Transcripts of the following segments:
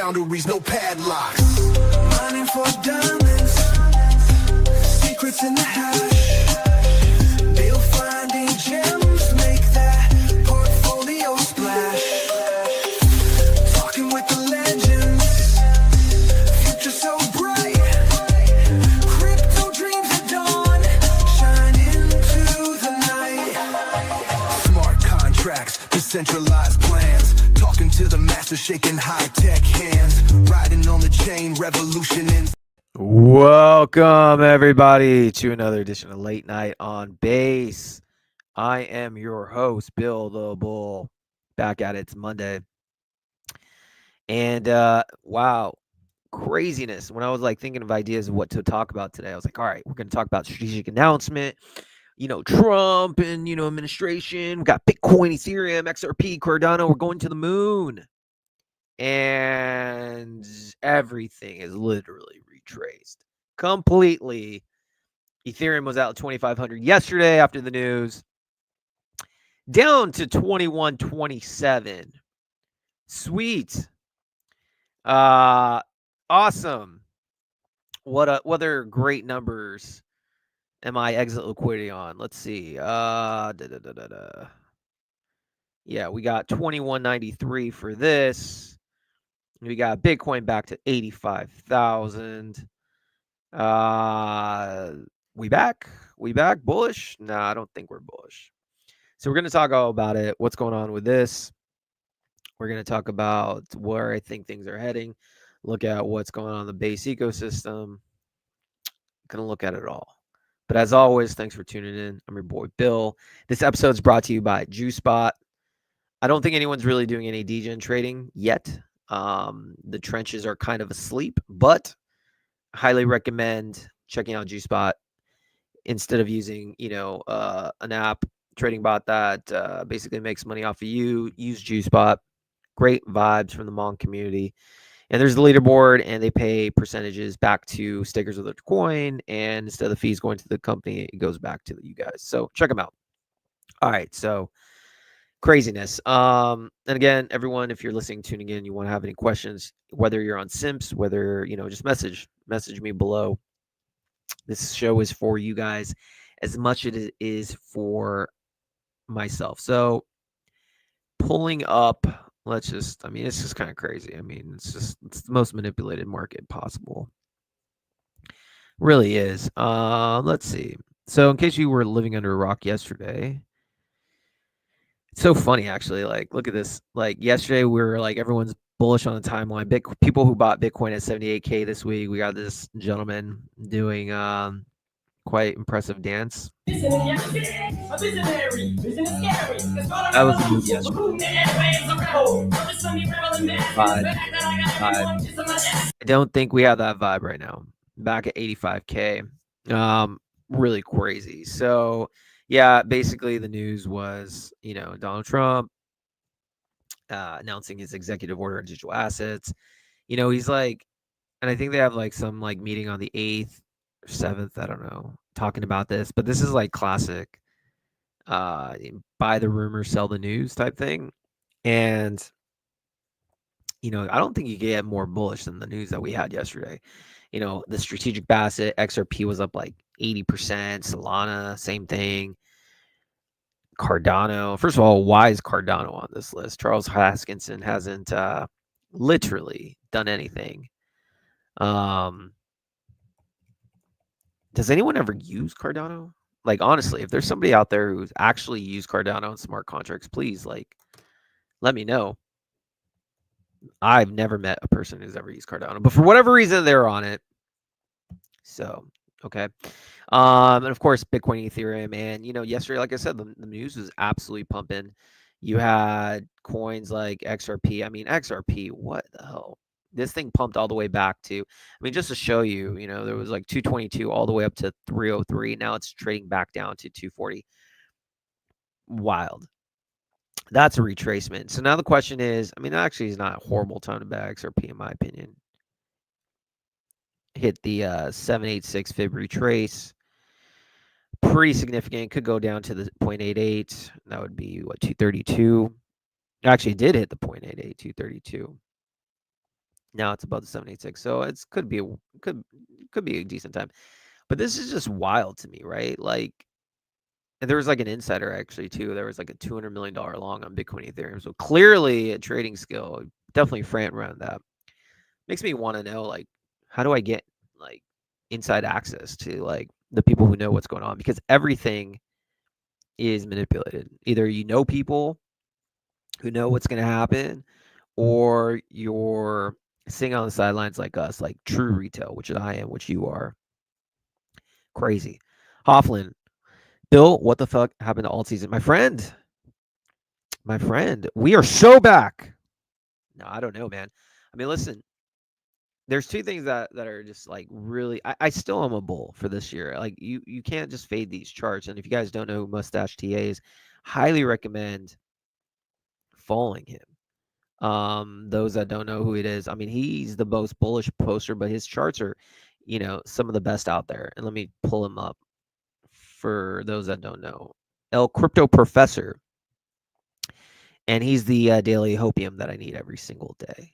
boundaries, no padlocks. Mining for diamonds, secrets in the hash. They'll finding gems, make that portfolio splash. Talking with the legends, future so bright. Crypto dreams at dawn, shine into the night. Smart contracts, decentralized plans. Talking to the master, shaking high-tech hands. Riding on the chain revolution in. Welcome, everybody, to another edition of Late Night on Base. I am your host, Bill the Bull. Back at it. It's Monday. And, wow, craziness. When I was, thinking of ideas of what to talk about today, I was like, all right, we're going to talk about strategic announcement, Trump and, administration. We got Bitcoin, Ethereum, XRP, Cardano. We're going to the moon. And everything is literally retraced completely. Ethereum was out at 2,500 yesterday after the news, down to 2127. Sweet. Awesome. What other great numbers am I exit liquidity on? Let's see. Yeah, we got 2193 for this. We got Bitcoin back to 85,000. We back? Bullish? No, I don't think we're bullish. So we're going to talk all about it. What's going on with this? We're going to talk about where I think things are heading. Look at what's going on in the base ecosystem. Going to look at it all. But as always, thanks for tuning in. I'm your boy, Bill. This episode is brought to you by JuiceSpot. I don't think anyone's really doing any degen trading yet. The trenches are kind of asleep, but highly recommend checking out JuiceSpot instead of using, an app trading bot that basically makes money off of you. Use JuiceSpot. Great vibes from the Monk community. And there's the leaderboard, and they pay percentages back to stakers of their coin. And instead of the fees going to the company, it goes back to you guys. So check them out. All right. So craziness. And again, everyone, if you're listening, tuning in, you want to have any questions, whether you're on Simps, whether, just message me below. This show is for you guys as much as it is for myself. So pulling up, it's just kind of crazy. It's the most manipulated market possible. Really is. Let's see. So in case you were living under a rock yesterday, it's so funny, actually. Look at this. Yesterday, we were everyone's bullish on the timeline. People who bought Bitcoin at 78K this week. We got this gentleman doing quite impressive dance. That was the move yesterday. I don't think we have that vibe right now. Back at 85K. Really crazy. So yeah, basically the news was, Donald Trump announcing his executive order on digital assets. He's and I think they have some meeting on the 8th or 7th, I don't know, talking about this. But this is classic buy the rumor, sell the news type thing. And, I don't think you get more bullish than the news that we had yesterday. The strategic basket, XRP was up 80%. Solana, same thing. Cardano. First of all, why is Cardano on this list? Charles Haskinson hasn't literally done anything. Does anyone ever use Cardano? Honestly, if there's somebody out there who's actually used Cardano and smart contracts, please let me know. I've never met a person who's ever used Cardano, but for whatever reason, they're on it. So, okay. And of course, Bitcoin, Ethereum, and, yesterday, like I said, the news was absolutely pumping. You had coins like XRP. XRP, what the hell? This thing pumped all the way back to, just to show you, there was 222 all the way up to 303. Now it's trading back down to 240. Wild. That's a retracement. So now the question is, actually is not a horrible time to buy XRP, in my opinion. Hit the 786 fib retrace. Pretty significant. Could go down to the 0.88. That would be, 232. Actually, did hit the 0.88, 232. Now it's above the 786. So it's could be a decent time. But this is just wild to me, right? Like, and there was like an insider actually too. There was like a $200 million long on Bitcoin Ethereum. So clearly a trading skill. Definitely Fran around that. Makes me want to know, like, how do I get like inside access to like the people who know what's going on? Because everything is manipulated. Either you know people who know what's going to happen, or you're sitting on the sidelines like us, like true retail, which I am, which you are. Crazy. Hofflin, Bill, what the fuck happened to alt season? My friend, we are so back. No, I don't know, man. I mean, listen, there's two things that are just like really. I still am a bull for this year. Like you can't just fade these charts. And if you guys don't know who Mustache TA is, highly recommend following him. Those that don't know who it is, I mean, he's the most bullish poster, but his charts are, some of the best out there. And let me pull him up for those that don't know. El Crypto Professor, and he's the daily hopium that I need every single day.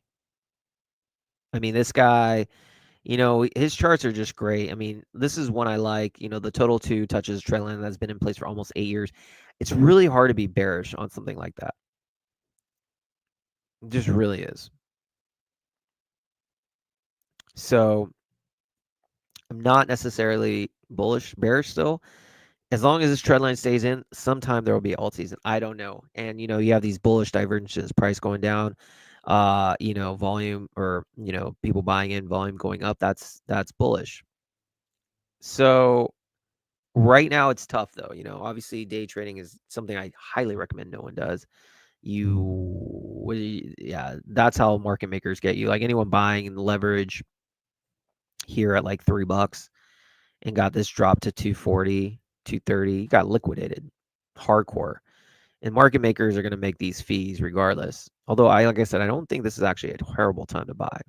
I mean, this guy, his charts are just great. I mean, this is one I like. The total two touches trend line that's been in place for almost 8 years. It's really hard to be bearish on something like that. It just really is. So I'm not necessarily bullish, bearish still. As long as this trend line stays in, sometime there will be alt season. I don't know. And you have these bullish divergences, price going down, volume, or people buying in, volume going up. That's bullish. So right now it's tough though. Obviously day trading is something I highly recommend no one does. Yeah, that's how market makers get you. Like anyone buying in the leverage here at like $3 and got this drop to 240, 230, got liquidated hardcore. And market makers are going to make these fees regardless. Although like I said, I don't think this is actually a terrible time to buy.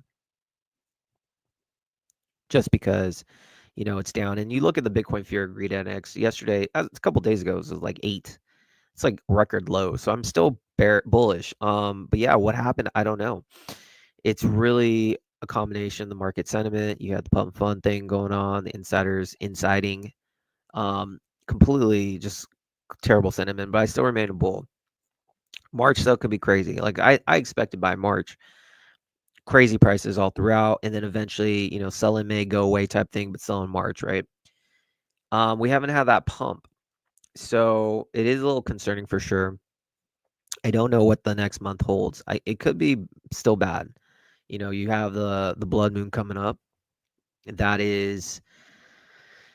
Just because, it's down. And you look at the Bitcoin Fear Greed Index yesterday, a couple days ago, it was like 8. It's like record low. So I'm still bullish. But yeah, what happened? I don't know. It's really a combination of the market sentiment. You had the pump fund thing going on, the insiders insiding, completely just terrible sentiment, but I still remain a bull. March though could be crazy. Like I expected by March, crazy prices all throughout, and then eventually, sell in May, go away type thing, but sell in March, right? We haven't had that pump. So it is a little concerning for sure. I don't know what the next month holds. It could be still bad. You have the blood moon coming up. That is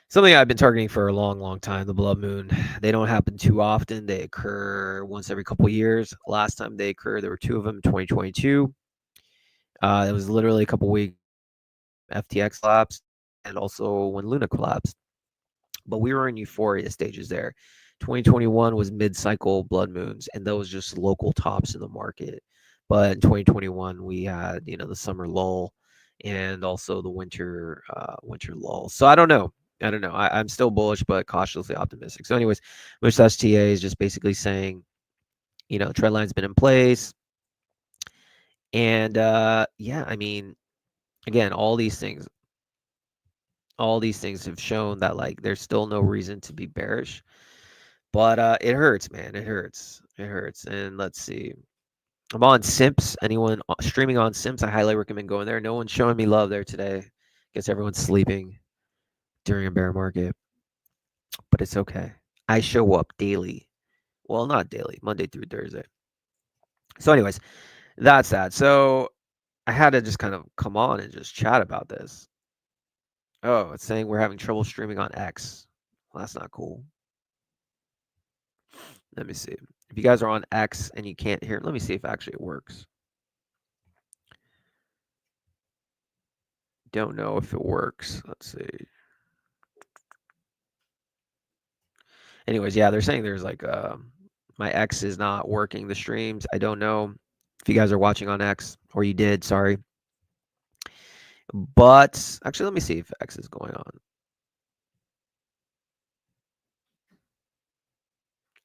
something I've been targeting for a long, long time. The blood moon. They don't happen too often. They occur once every couple years. Last time they occurred, there were two of them in 2022. It was literally a couple weeks. FTX collapsed, and also when Luna collapsed. But we were in euphoria stages there. 2021 was mid-cycle blood moons, and those just local tops in the market. But in 2021, we had the summer lull, and also the winter lull. So I don't know. I'm still bullish, but cautiously optimistic. So, anyways, Mustache TA is just basically saying, trend line's been in place, and yeah, I mean, again, all these things have shown that like there's still no reason to be bearish. But it hurts, man. It hurts. It hurts. And let's see. I'm on Simps. Anyone streaming on Simps, I highly recommend going there. No one's showing me love there today. Guess everyone's sleeping during a bear market, but it's okay. I show up daily. Well, not daily, Monday through Thursday. So, anyways, that's that. So, I had to just kind of come on and just chat about this. Oh, it's saying we're having trouble streaming on X. Well, that's not cool. Let me see. If you guys are on X and you can't hear, let me see if actually it works. Don't know if it works. Let's see. Anyways, yeah, they're saying there's like my X is not working the streams. I don't know if you guys are watching on X or you did, sorry. But actually let me see if X is going on.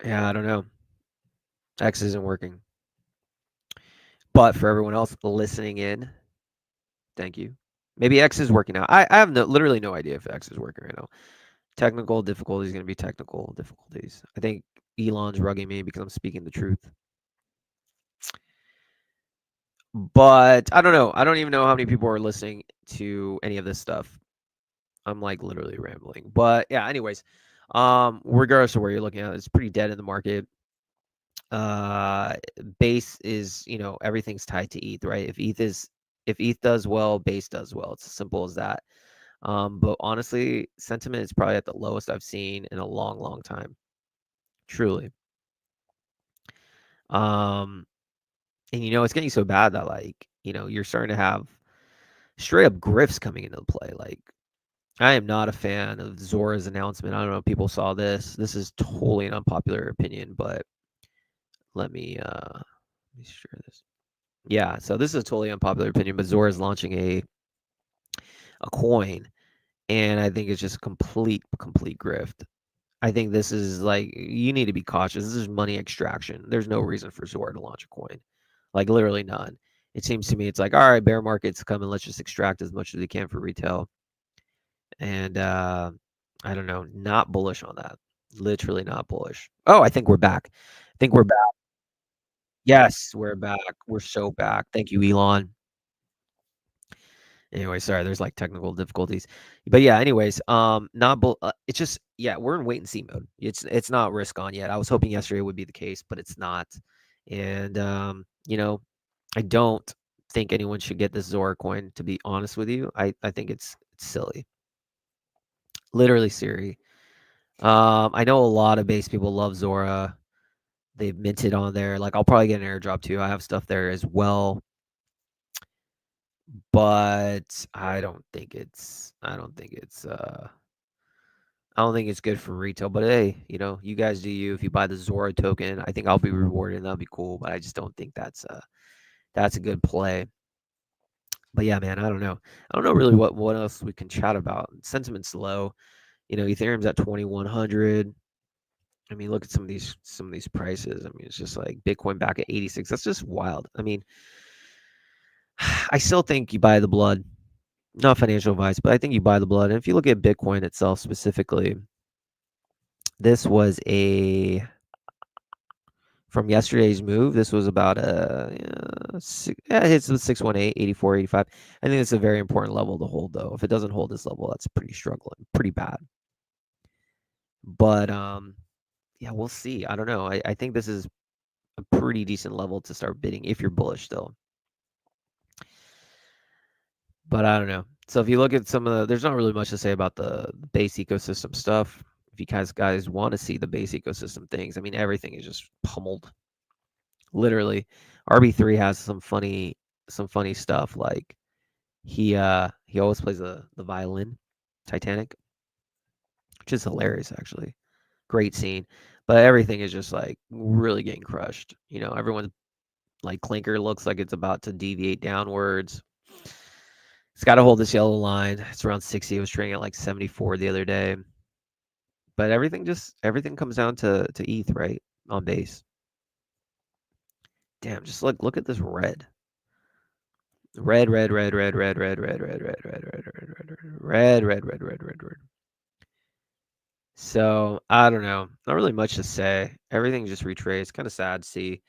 Yeah, I don't know. X isn't working. But for everyone else listening in, Thank you. Maybe X is working out. I have literally no idea if X is working right now. Technical difficulties going to be technical difficulties. I think Elon's rugging me because I'm speaking the truth. But I don't know. I don't even know how many people are listening to any of this stuff. I'm like literally rambling. But yeah, anyways, regardless of where you're looking at, it's pretty dead in the market. Base is, everything's tied to ETH, right? If ETH does well, base does well. It's as simple as that. But honestly, sentiment is probably at the lowest I've seen in a long, long time. Truly. Um, and it's getting so bad that you're starting to have straight up grifts coming into play. Like, I am not a fan of Zora's announcement. I don't know if people saw this. This is totally an unpopular opinion, but let me share this. Yeah, so this is a totally unpopular opinion, but Zora's launching a coin, and I think it's just a complete grift. I think this is like you need to be cautious. This is money extraction. There's no reason for Zora to launch a coin. Like literally none. It seems to me it's like, all right, bear market's coming, let's just extract as much as we can for retail. And I don't know, not bullish on that. Literally not bullish. Oh, I think we're back. I think we're back. Yes, we're back. We're so back. Thank you, Elon. Anyway, sorry, there's like technical difficulties. But yeah, anyways, it's just yeah, we're in wait and see mode. It's not risk on yet. I was hoping yesterday would be the case, but it's not. And I don't think anyone should get this Zora coin, to be honest with you. I think it's silly. Literally silly. I know a lot of base people love Zora. They've minted on there. Like I'll probably get an airdrop too. I have stuff there as well. But I don't think it's good for retail. But hey, you guys do you. If you buy the Zora token, I think I'll be rewarded and that'll be cool. But I just don't think that's a good play. But yeah, man, I don't know. I don't know really what else we can chat about. Sentiment's low. Ethereum's at 2100. I mean, look at some of these prices. I mean, it's just like Bitcoin back at 86. That's just wild. I mean, I still think you buy the blood. Not financial advice, but I think you buy the blood. And if you look at Bitcoin itself specifically, this was from yesterday's move. This was about it hits the 618, 84, 85. I think it's a very important level to hold, though. If it doesn't hold this level, that's pretty bad. But yeah, we'll see. I don't know. I think this is a pretty decent level to start bidding if you're bullish still. But I don't know. So if you look at there's not really much to say about the base ecosystem stuff. If you guys want to see the base ecosystem things, I mean, everything is just pummeled. Literally, RB3 has some funny stuff. Like he always plays the violin, Titanic, which is hilarious actually. Great scene, but everything is just like really getting crushed. Everyone's like Clinker looks like it's about to deviate downwards. It's got to hold this yellow line. It's around 60. It was trading at like 74 the other day. But everything comes down to ETH, right? On base. Damn, just look at this red. Red, red, red, red, red, red, red, red, red, red, red, red, red, red, red, red, red, red. So I don't know. Not really much to say. Everything's just retraced. Kind of sad to see.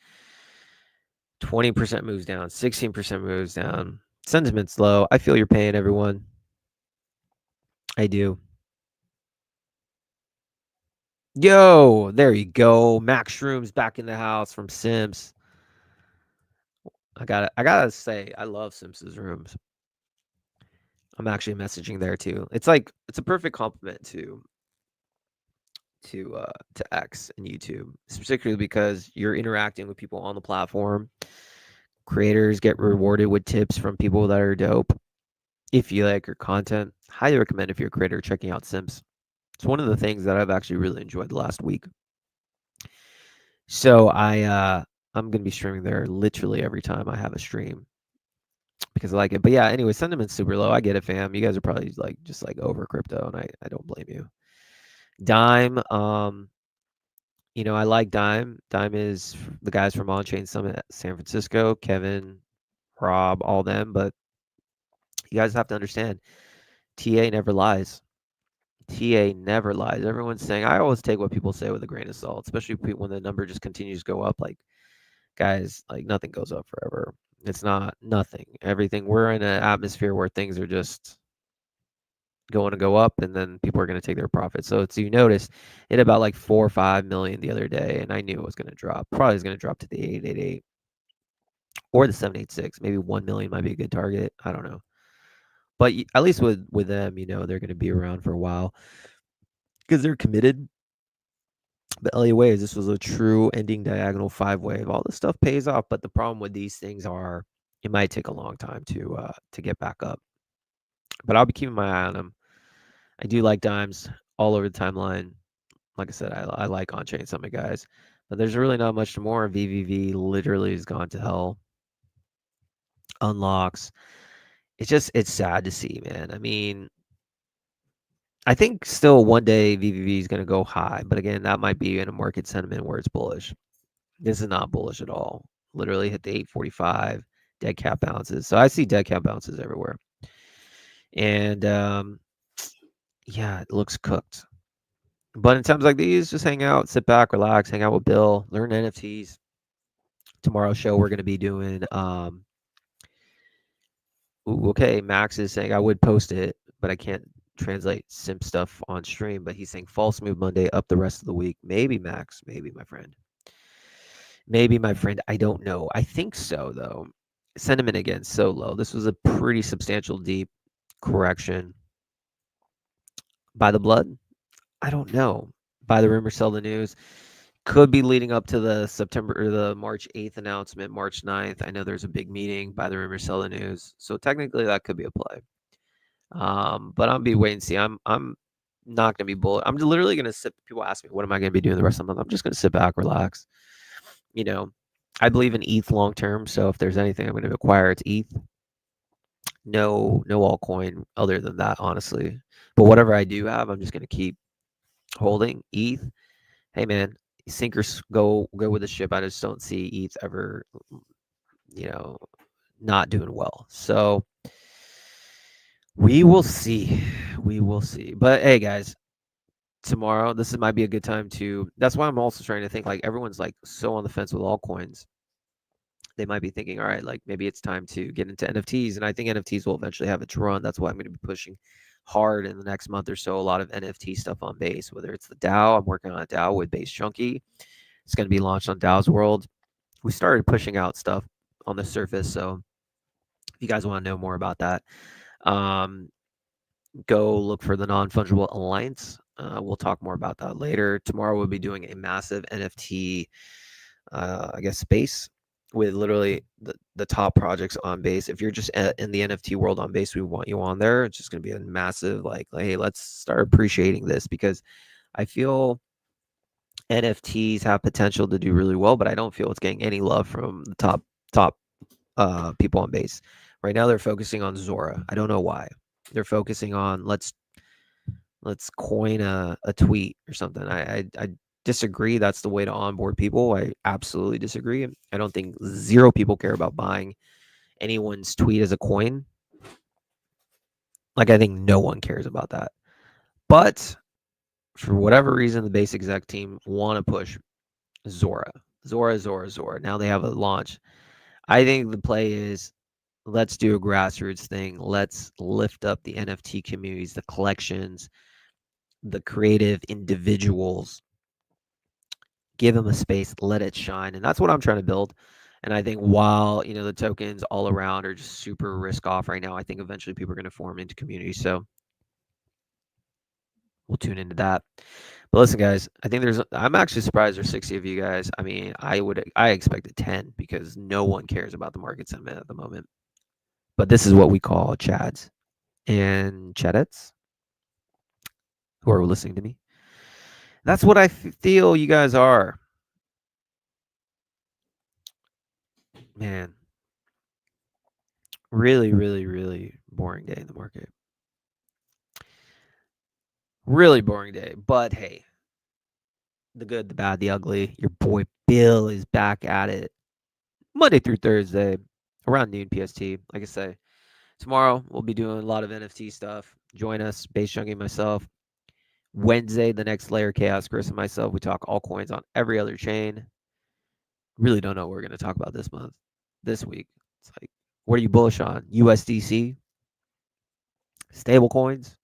20% moves down, 16% moves down. Sentiment's low. I feel your pain, everyone. I do. Yo, there you go. Max Shrooms back in the house from Sims. I gotta say, I love Simpsons rooms. I'm actually messaging there too. It's a perfect compliment to X and YouTube, particularly because you're interacting with people on the platform. Creators get rewarded with tips from people that are dope. If you like your content, highly recommend if you're a creator checking out Sims. It's one of the things that I've actually really enjoyed the last week. So I'm gonna be streaming there literally every time I have a stream because I like it. But yeah, anyway, sentiment's super low. I get it, fam. You guys are probably just over crypto, and I don't blame you. Dime, I like Dime. Dime is the guys from On Chain Summit San Francisco, Kevin, Rob, all them. But You guys have to understand, TA never lies. TA never lies. Everyone's saying, I always take what people say with a grain of salt, especially when the number just continues to go up. Like, guys, like nothing goes up forever. It's not nothing. Everything, we're in an atmosphere where things are just going to go up and then people are going to take their profits. So you notice it about like 4 or 5 million the other day, and I knew it was going to drop. Probably is going to drop to the 888 or the 786. Maybe 1 million might be a good target. I don't know. But at least with them, they're going to be around for a while because they're committed. But Elliott Waves, this was a true ending diagonal 5 wave. All this stuff pays off, but the problem with these things are it might take a long time to get back up. But I'll be keeping my eye on them. I do like dimes all over the timeline. Like I said, I like on-chain summit guys, but there's really not much more. VVV literally has gone to hell. Unlocks. It's sad to see, man. I mean, I think still one day VVV is going to go high, but again, that might be in a market sentiment where it's bullish. This is not bullish at all. Literally hit the 845 dead cat bounces. So I see dead cat bounces everywhere. And yeah, it looks cooked. But in times like these, just hang out, sit back, relax, hang out with Bill, learn NFTs. Tomorrow's show, we're going to be doing. Okay, Max is saying I would post it, but I can't translate simp stuff on stream. But he's saying false move Monday, up the rest of the week. Maybe Max, maybe my friend. Maybe my friend. I don't know. I think so though. Sentiment again so low. This was a pretty substantial deep correction. By the blood? I don't know. By the rumor, sell the news. Could be leading up to the September or the March 8th announcement, March 9th. I know there's a big meeting by the rumor, sell the news. So technically that could be a play. But I'm be wait and see. I'm not gonna be bullish. I'm literally gonna sit. People ask me, what am I gonna be doing the rest of the month? I'm just gonna sit back, relax. You know, I believe in ETH long term. So if there's anything I'm gonna acquire, it's ETH. No altcoin other than that, honestly. But whatever I do have, I'm just gonna keep holding ETH. Hey man, sink or go with the ship. I just don't see ETH ever, you know, not doing well. So we will see. We will see. But hey, guys, tomorrow this might be a good time to. That's why I'm also trying to think. Like everyone's like so on the fence with altcoins. They might be thinking, all right, like maybe it's time to get into NFTs, and I think NFTs will eventually have its run. That's why I'm going to be pushing hard in the next month or so. A lot of NFT stuff on Base, whether it's the DAO. I'm working on a DAO with Base Chunky. It's going to be launched on DAO's World. We started pushing out stuff on the surface, so if you guys want to know more about that, go look for the Non-Fungible Alliance. We'll talk more about that later. Tomorrow we'll be doing a massive NFT, I guess, space with literally the top projects on Base. If you're just in the NFT world on Base, we want you on there. It's just going to be a massive, like, hey, let's start appreciating this because I feel NFTs have potential to do really well, but I don't feel it's getting any love from the top people on Base. Right now, they're focusing on Zora. I don't know why. They're focusing on let's coin a tweet or something. I disagree. That's the way to onboard people. I absolutely disagree. I don't think zero people care about buying anyone's tweet as a coin. Like I think no one cares about that. But for whatever reason, the Base exec team want to push Zora. Zora. Now they have a launch. I think the play is let's do a grassroots thing. Let's lift up the NFT communities, the collections, the creative individuals. Give them a space, let it shine. And that's what I'm trying to build. And I think while, the tokens all around are just super risk off right now, I think eventually people are going to form into communities. So we'll tune into that. But listen, guys, I think I'm actually surprised there's 60 of you guys. I mean, I expected 10 because no one cares about the market sentiment at the moment. But this is what we call Chads and Chadettes who are listening to me. That's what I feel you guys are. Man, really, really, really boring day in the market. Really boring day. But hey, the good, the bad, the ugly. Your boy Bill is back at it Monday through Thursday around noon PST. Like I say, Tomorrow we'll be doing a lot of NFT stuff. Join us, base chunking myself. Wednesday, the next layer, Chaos, Chris, and myself. We talk altcoins on every other chain. Really don't know what we're going to talk about this month, this week. It's like, what are you bullish on? USDC, stable coins.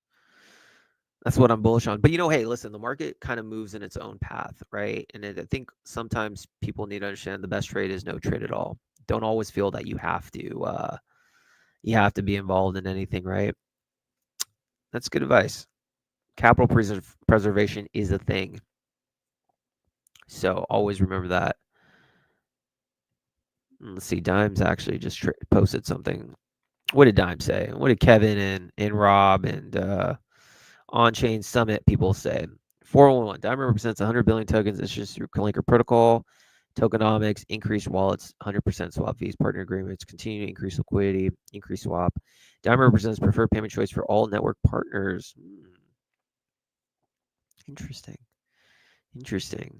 That's what I'm bullish on. But hey, listen, the market kind of moves in its own path, right? And I think sometimes people need to understand the best trade is no trade at all. Don't always feel that you have to be involved in anything, right? That's good advice. Capital preservation is a thing. So always remember that. Let's see, Dimes actually just posted something. What did Dime say? What did Kevin and Rob and on-chain summit people say? 411. Dime represents 100 billion tokens issued through Linker protocol. Tokenomics, increased wallets, 100% swap fees, partner agreements, continue to increase liquidity, increase swap. Dime represents preferred payment choice for all network partners. Interesting. Interesting.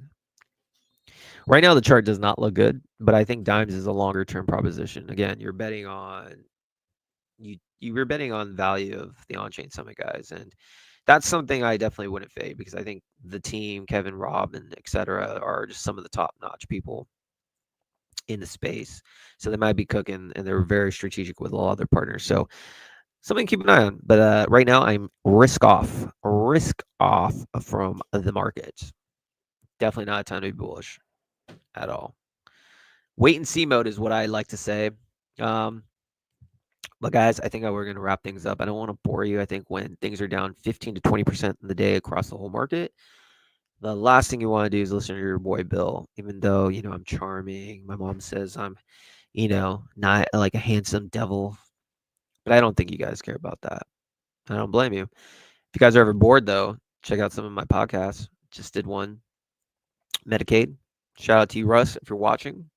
Right now, the chart does not look good, but I think Dimes is a longer term proposition. Again, you're betting on you were betting on value of the on-chain summit guys, and that's something I definitely wouldn't fade because I think the team, Kevin, Rob, and etc., are just some of the top-notch people in the space. So they might be cooking, and they're very strategic with a lot of their partners. So something to keep an eye on. But right now, I'm risk off from the market. Definitely not a time to be bullish at all. Wait and see mode is what I like to say. Um, But guys, I think we're going to wrap things up. I don't want to bore you. I think when things are down 15 to 20% in the day across the whole market, the last thing you want to do is listen to your boy Bill. Even though, I'm charming. My mom says I'm, not like a handsome devil. But I don't think you guys care about that. I don't blame you. If you guys are ever bored, though, check out some of my podcasts. Just did one, Medicaid. Shout out to you, Russ, if you're watching.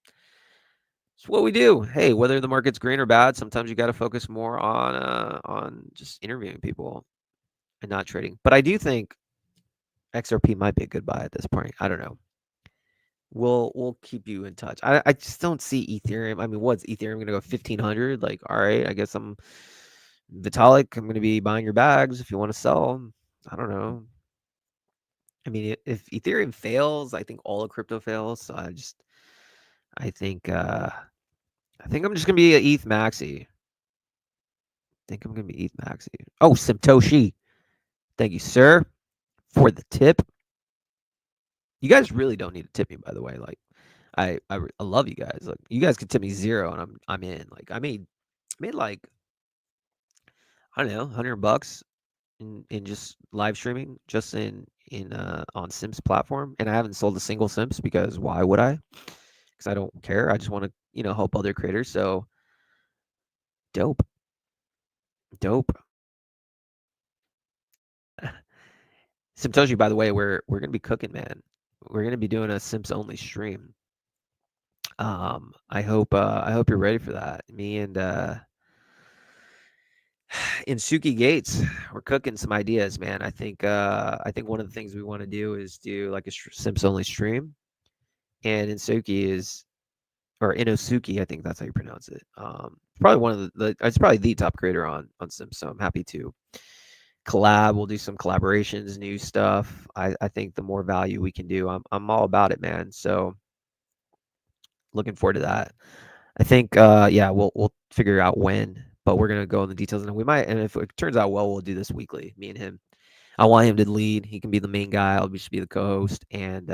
It's what we do. Hey, whether the market's green or bad, sometimes you got to focus more on just interviewing people and not trading. But I do think XRP might be a good buy at this point. I don't know. We'll keep you in touch. I just don't see Ethereum. I mean, what's Ethereum going to go 1,500? Like, all right, I guess I'm Vitalik. I'm going to be buying your bags if you want to sell. I don't know. I mean, if Ethereum fails, I think all of crypto fails. So I think I'm just gonna be a ETH maxi. I think I'm gonna be ETH maxi. Oh, Satoshi. Thank you, sir, for the tip. You guys really don't need to tip me, by the way. Like, I love you guys. Like, you guys can tip me 0, and I'm in. Like, I made like I don't know, $100 in just live streaming, just in on Sims platform, and I haven't sold a single Sims because why would I? Because I don't care. I just want to help other creators. So dope, dope. Satoshi, by the way, we're gonna be cooking, man. We're gonna be doing a Sims only stream. I hope you're ready for that. Me and Suki Gates, we're cooking some ideas, man. I think one of the things we want to do is do like a Sims only stream, and Insuki is or Inosuke, I think that's how you pronounce it. Probably one of it's probably the top creator on Sims, so I'm happy to collab. We'll do some collaborations, new stuff. I think the more value we can do, I'm all about it, man. So looking forward to that. I think yeah, we'll figure out when, but we're gonna go in the details, and we might. And if it turns out well, we'll do this weekly. Me and him. I want him to lead. He can be the main guy. I'll just be the co-host, and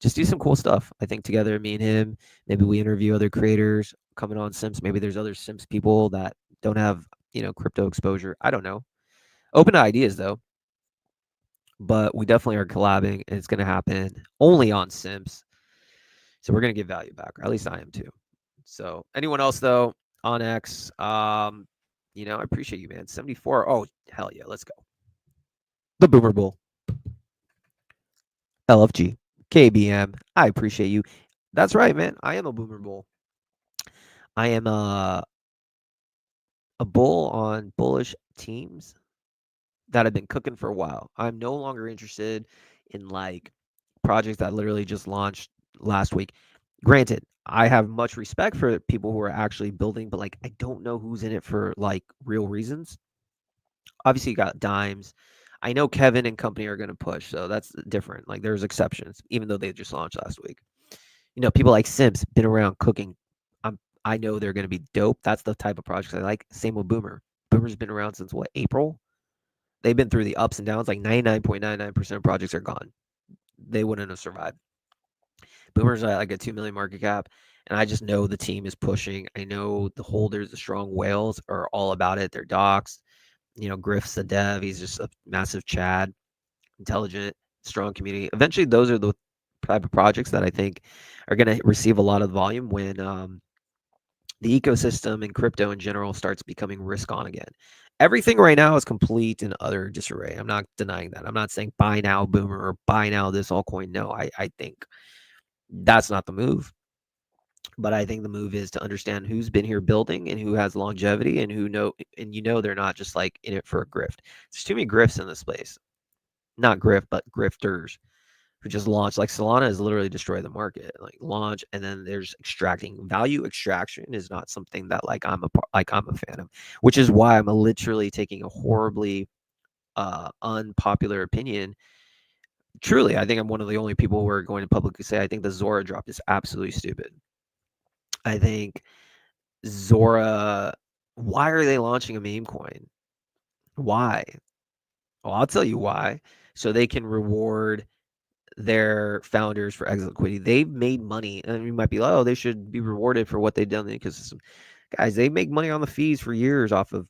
just do some cool stuff. I think together, me and him. Maybe we interview other creators coming on Sims. Maybe there's other Sims people that don't have crypto exposure. I don't know. Open to ideas though. But we definitely are collabing, and it's going to happen only on Sims. So we're going to give value back, or at least I am too. So anyone else though on X, I appreciate you, man. 74. Oh, hell yeah, let's go. The Boomer Bull, LFG, KBM. I appreciate you. That's right, man. I am a Boomer Bull. I am a bull on bullish teams that have been cooking for a while. I'm no longer interested in like projects that literally just launched last week. Granted, I have much respect for people who are actually building, but like I don't know who's in it for like real reasons. Obviously, you got dimes. I know Kevin and company are going to push, so that's different. Like there's exceptions, even though they just launched last week. People like Sims been around cooking. I know they're going to be dope. That's the type of projects I like. Same with Boomer. Boomer's been around since what, April? They've been through the ups and downs. Like 99.99% of projects are gone. They wouldn't have survived. Boomer's at like a 2 million market cap. And I just know the team is pushing. I know the holders, the strong whales, are all about it. They're docs. Griff's the dev. He's just a massive Chad, intelligent, strong community. Eventually, those are the type of projects that I think are going to receive a lot of volume when the ecosystem and crypto in general starts becoming risk on again. Everything right now is complete and utter disarray. I'm not denying that. I'm not saying buy now Boomer or buy now this altcoin. No, I think that's not the move. But I think the move is to understand who's been here building and who has longevity and they're not just like in it for a grift. There's too many grifts in this space. Not grift, but grifters who just launched. Like Solana has literally destroyed the market. Like launch and then there's extracting. Value extraction is not something that I'm a fan of, which is why I'm literally taking a horribly unpopular opinion. Truly, I think I'm one of the only people who are going to publicly say I think the Zora drop is absolutely stupid. I think Zora, why are they launching a meme coin? Why? Well, I'll tell you why. So they can reward their founders for exit liquidity. They've made money, and you might be like, oh, they should be rewarded for what they've done in the ecosystem. Guys, they make money on the fees for years off of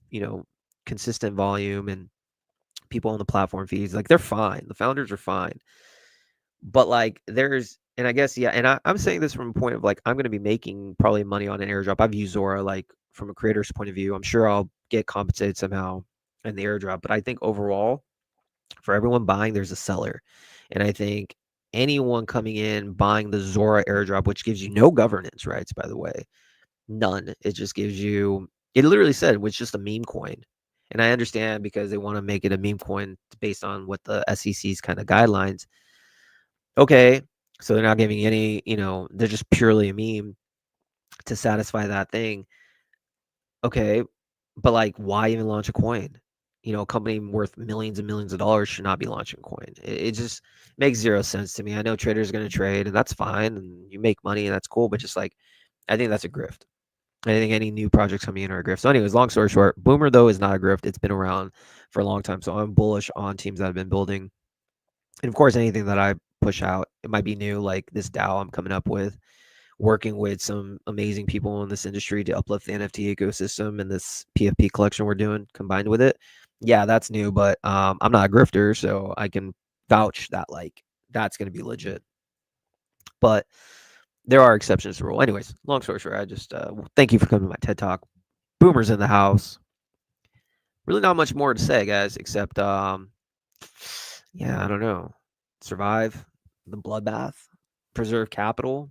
consistent volume and people on the platform fees. Like they're fine. The founders are fine. But like and I guess, yeah, and I'm saying this from a point of like I'm gonna be making probably money on an airdrop. I've used Zora like from a creator's point of view. I'm sure I'll get compensated somehow in the airdrop. But I think overall, for everyone buying, there's a seller. And I think anyone coming in buying the Zora airdrop, which gives you no governance rights, by the way, none. It just gives you, it literally said, it's just a meme coin. And I understand because they want to make it a meme coin based on what the SEC's kind of guidelines. Okay. So they're not giving any, they're just purely a meme to satisfy that thing. Okay. But like, why even launch a coin? A company worth millions and millions of dollars should not be launching a coin. It just makes zero sense to me. I know traders are going to trade, and that's fine, and you make money, and that's cool. But just like, I think that's a grift. I think any new projects coming in are a grift. So, anyways, long story short, Boomer though is not a grift. It's been around for a long time, so I'm bullish on teams that have been building. And of course, anything that I push out, it might be new, like this DAO I'm coming up with, working with some amazing people in this industry to uplift the NFT ecosystem and this PFP collection we're doing combined with it. Yeah, that's new, but I'm not a grifter, so I can vouch that like that's going to be legit. But there are exceptions to the rule. Anyways, long story short, I just thank you for coming to my TED Talk. Boomer's in the house. Really not much more to say, guys, except yeah, I don't know. Survive the bloodbath, preserve capital.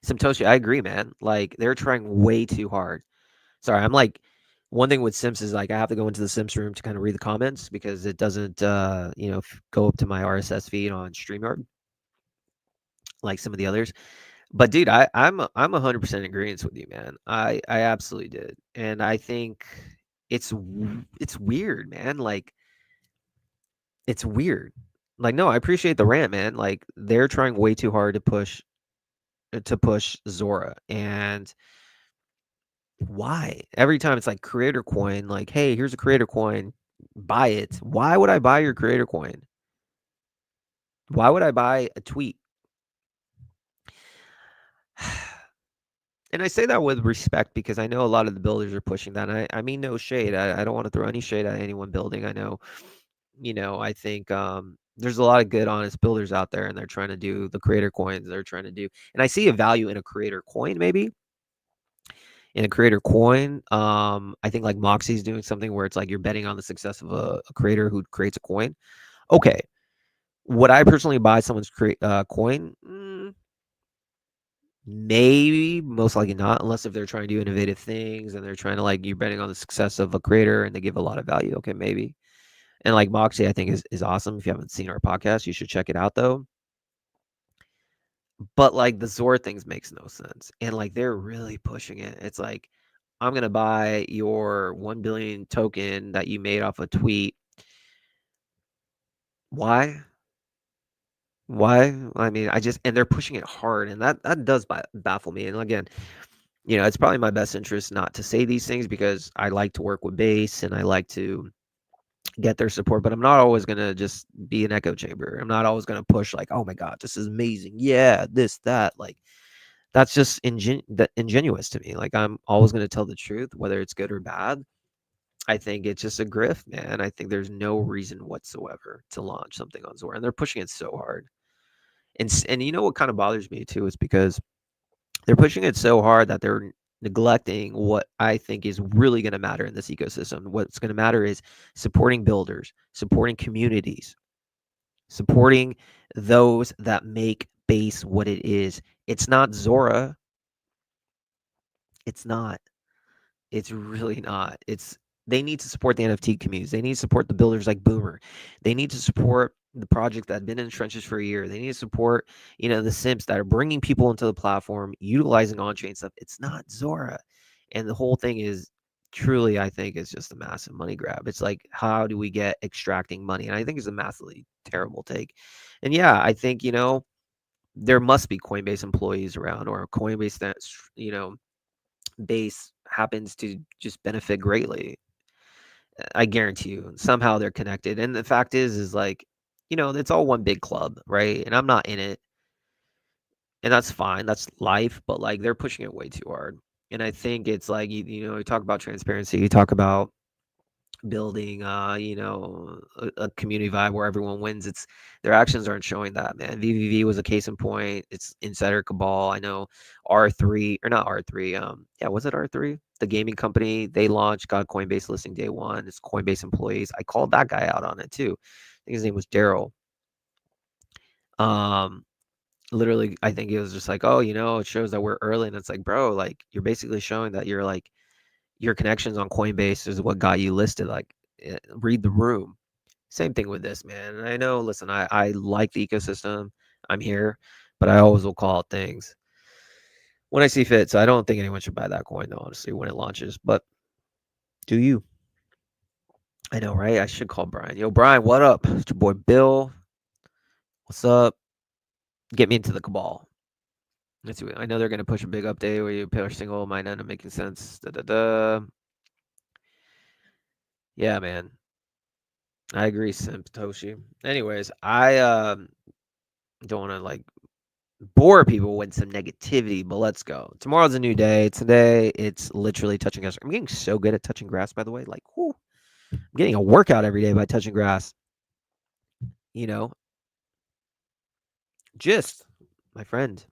Simtoshi, I agree, man. Like they're trying way too hard. Sorry, I'm like one thing with Sims is like I have to go into the Sims room to kind of read the comments because it doesn't go up to my RSS feed on StreamYard like some of the others. But dude, I'm 100% in agreement with you, man. I absolutely did, and I think it's weird, man. Like it's weird. Like no, I appreciate the rant, man. Like they're trying way too hard to push Zora, and why? Every time it's like creator coin, like, hey, here's a creator coin, buy it. Why would I buy your creator coin? Why would I buy a tweet? And I say that with respect because I know a lot of the builders are pushing that. I mean, no shade. I don't want to throw any shade at anyone building. I know, I think there's a lot of good, honest builders out there, and they're trying to do the creator coins. They're trying to do, and I see a value in a creator coin, maybe in a creator coin. I think like Moxie's doing something where it's like you're betting on the success of a creator who creates a coin. Okay, would I personally buy someone's coin? Maybe, most likely not, unless if they're trying to do innovative things and they're trying to like you're betting on the success of a creator and they give a lot of value. Okay, maybe. And like Moxie, I think is awesome. If you haven't seen our podcast, you should check it out though. But like the Zora things makes no sense. And like they're really pushing it. It's like, I'm gonna buy your 1 billion token that you made off a tweet. Why? Why? I mean, I just and they're pushing it hard, and that does baffle me. And again, it's probably my best interest not to say these things because I like to work with base and I like to get their support, but I'm not always gonna just be an echo chamber. I'm not always gonna push like, oh my god, this is amazing. Yeah, this, that. Like that's just ingenuous to me. Like I'm always gonna tell the truth, whether it's good or bad. I think it's just a grift, man. I think there's no reason whatsoever to launch something on Zora, and they're pushing it so hard. And you know what kind of bothers me too is because they're pushing it so hard that they're neglecting what I think is really going to matter in this ecosystem. What's going to matter is supporting builders, supporting communities, supporting those that make base what it is. It's not Zora. It's not. It's really not. It's they need to support the NFT communities. They need to support the builders like Boomer. They need to support the project that have been in the trenches for a year. They need to support, the simps that are bringing people into the platform, utilizing on-chain stuff. It's not Zora. And the whole thing is truly, I think, is just a massive money grab. It's like, how do we get extracting money? And I think it's a massively terrible take. And yeah, I think, there must be Coinbase employees around or Coinbase that's, base happens to just benefit greatly. I guarantee you, somehow they're connected. And the fact is like, it's all one big club, right? And I'm not in it, and that's fine. That's life. But like, they're pushing it way too hard. And I think it's like, you talk about transparency, you talk about building a community vibe where everyone wins. It's their actions aren't showing that, man. VVV was a case in point. It's insider cabal. I know R3 or not R3. Yeah, was it R3? The gaming company, they launched, got Coinbase listing day one. It's Coinbase employees. I called that guy out on it too. I think his name was Daryl. um Literally, I think it was just like, oh, it shows that we're early. And it's like, bro, like you're basically showing that you're like your connections on Coinbase is what got you listed. Like, read the room. Same thing with this, man. And I know, listen, I like the ecosystem. I'm here, but I always will call out things when I see fit. So I don't think anyone should buy that coin, though, honestly, when it launches. But do you? I know, right? I should call Brian. Yo, Brian, what up? It's your boy Bill. What's up? Get me into the cabal. Let's see. I know they're going to push a big update where you push single might end up making sense. Da, da, da. Yeah, man. I agree, Toshi. Anyways, I don't want to like bore people with some negativity, but let's go. Tomorrow's a new day. Today, it's literally touching grass. I'm getting so good at touching grass, by the way. Like, whoo, I'm getting a workout every day by touching grass. You know, just my friend.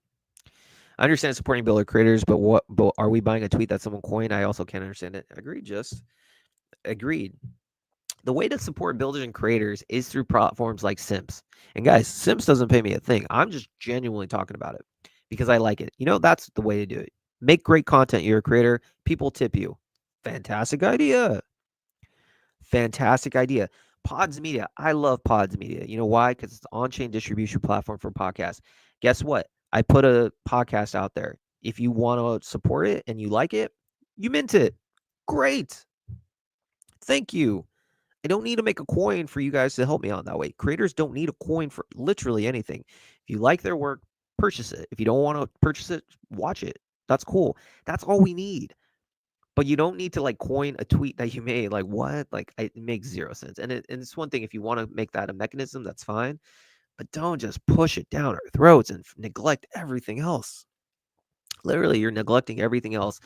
I understand supporting builder creators, but what? But are we buying a tweet that someone coined? I also can't understand it. Agreed. Just agreed. The way to support builders and creators is through platforms like Simps. And guys, Simps doesn't pay me a thing. I'm just genuinely talking about it because I like it. That's the way to do it. Make great content. You're a creator. People tip you. Fantastic idea. Fantastic idea. Pods Media. I love Pods Media. You know why? Because it's the on-chain distribution platform for podcasts. Guess what? I put a podcast out there. If you want to support it and you like it, you mint it. Great. Thank you. I don't need to make a coin for you guys to help me out that way. Creators don't need a coin for literally anything. If you like their work, purchase it. If you don't want to purchase it, watch it. That's cool. That's all we need. But you don't need to like coin a tweet that you made. Like what? Like it makes zero sense. And it's one thing if you want to make that a mechanism, that's fine. But don't just push it down our throats and neglect everything else. Literally, you're neglecting everything else.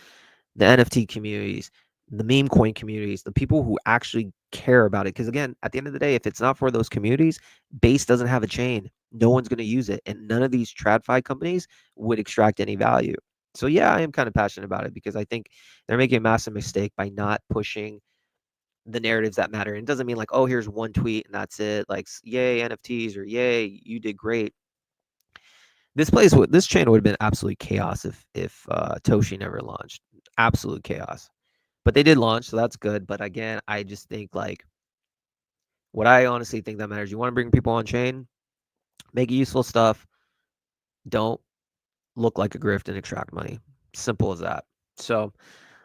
The NFT communities, the meme coin communities, the people who actually care about it. Because again, at the end of the day, if it's not for those communities, Base doesn't have a chain. No one's going to use it. And none of these TradFi companies would extract any value. So yeah, I am kind of passionate about it because I think they're making a massive mistake by not pushing the narratives that matter. And it doesn't mean like, oh, here's one tweet and that's it. Like, yay, NFTs or yay, you did great. This chain would have been absolutely chaos if Toshi never launched. Absolute chaos. But they did launch, so that's good. But again, I just think like what I honestly think that matters. You want to bring people on chain, make useful stuff. Don't look like a grift and extract money. Simple as that. So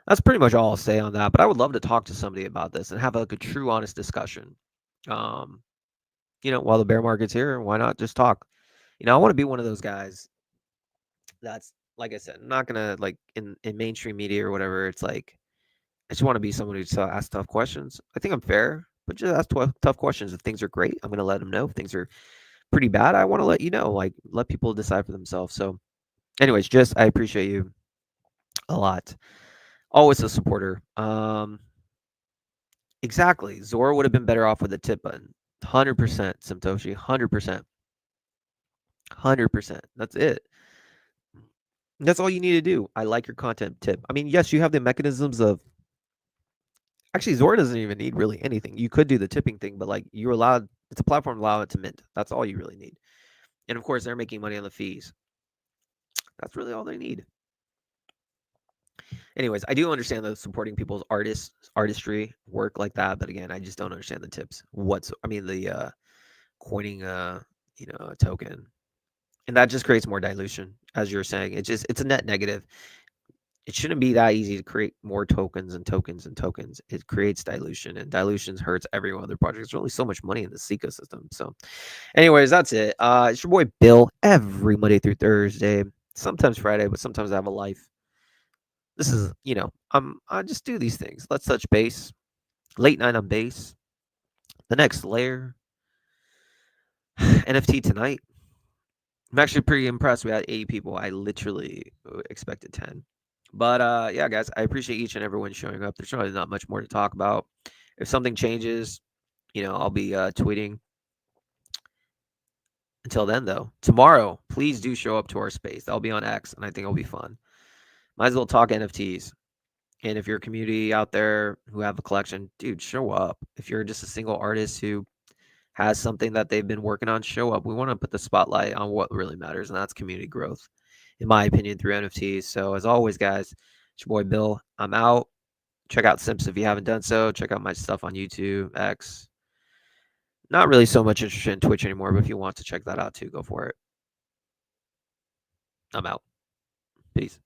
that's pretty much all I'll say on that. But I would love to talk to somebody about this and have like a true, honest discussion. Um, while the bear market's here, why not just talk? I want to be one of those guys that's like I said, I'm not gonna like in mainstream media or whatever. It's like I just want to be someone who just asks tough questions. I think I'm fair, but just ask tough questions. If things are great, I'm gonna let them know. If things are pretty bad, I want to let you know. Like let people decide for themselves. So, anyways, just I appreciate you a lot. Always a supporter. Exactly. Zora would have been better off with a tip button. 100%, Simtoshi. 100%. 100%. That's it. That's all you need to do. I like your content tip. I mean, yes, you have the mechanisms of actually Zora doesn't even need really anything. You could do the tipping thing, but like you're allowed it's a platform allowed it to mint. That's all you really need. And of course, they're making money on the fees. That's really all they need. Anyways, I do understand the supporting people's artistry work like that, but again, I just don't understand the tips. I mean the coining a token. And that just creates more dilution, as you're saying. It's a net negative. It shouldn't be that easy to create more tokens and tokens and tokens. It creates dilution, and dilution hurts every one of their projects. There's really so much money in this ecosystem. So, anyways, that's it. It's your boy Bill every Monday through Thursday, sometimes Friday, but sometimes I have a life. This is, I just do these things. Let's touch base. Late night on base. The next layer. NFT tonight. I'm actually pretty impressed. We had 80 people. I literally expected 10. But yeah, guys, I appreciate each and everyone showing up. There's really not much more to talk about. If something changes, I'll be tweeting. Until then, though, tomorrow, please do show up to our space. I'll be on X, and I think it'll be fun. Might as well talk NFTs. And if you're a community out there who have a collection, dude, show up. If you're just a single artist who has something that they've been working on, show up. We want to put the spotlight on what really matters, and that's community growth, in my opinion, through NFTs. So as always, guys, it's your boy Bill. I'm out. Check out Simps if you haven't done so. Check out my stuff on YouTube, X. Not really so much interested in Twitch anymore, but if you want to check that out too, go for it. I'm out. Peace.